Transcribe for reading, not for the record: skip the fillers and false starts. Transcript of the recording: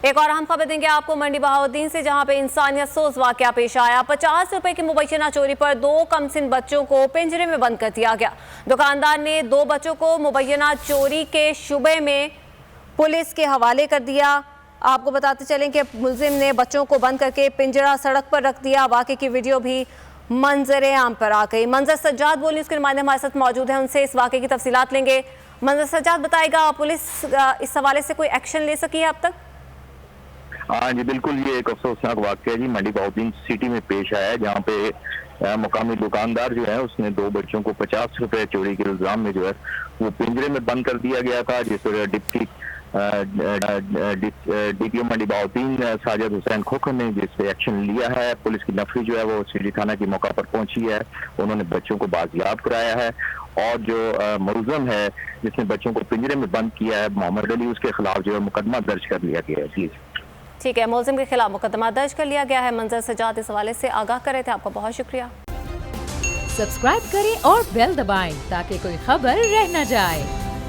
एक और अहम खबर देंगे आपको मंडी बहाउद्दीन से, जहां पे इंसानियत सोज वाकया पेश आया। 50 रुपए की मुबैना चोरी पर 2 कमसिन बच्चों को पिंजरे में बंद कर दिया गया। दुकानदार ने 2 बच्चों को मुबैना चोरी के शुबे में पुलिस के हवाले कर दिया। आपको बताते चलें कि मुलजिम ने बच्चों को बंद करके पिंजरा सड़क पर रख दिया। वाकये की वीडियो भी मंजर आम पर आ गई। मंजर सज्जाद बोली, उसके नुमाइंदे हमारे साथ मौजूद हैं, उनसे इस वाकये की तफसीलात लेंगे। मंजर सज्जाद बताएगा, पुलिस इस हवाले से कोई एक्शन ले सकी है अब तक? हाँ जी बिल्कुल, ये एक अफसोसनाक वाकया जी मंडी बहाउद्दीन सिटी में पेश आया है, जहाँ पे मुकामी दुकानदार जो है उसने 2 बच्चों को 50 रुपए चोरी के इल्जाम में जो है वो पिंजरे में बंद कर दिया गया था। जिस पर डिप्टी डीपीओ मंडी बहाउद्दीन साजिद हुसैन खोखर ने जिस पे एक्शन लिया है। पुलिस की नफरी जो है वो सिटी थाना की मौका पर पहुंची है। उन्होंने बच्चों को बाजियाब कराया है और जो मुलजिम है जिसने बच्चों को पिंजरे में बंद किया है मोहम्मद अली, उसके खिलाफ जो है मुकदमा दर्ज कर लिया गया है। प्लीज ठीक है, मुलजिम के खिलाफ मुकदमा दर्ज कर लिया गया है। मंजर सज्जाद इस हवाले से आगाह कर रहे थे, आपका बहुत शुक्रिया। सब्सक्राइब करें और बेल दबाएं ताकि कोई खबर रह न जाए।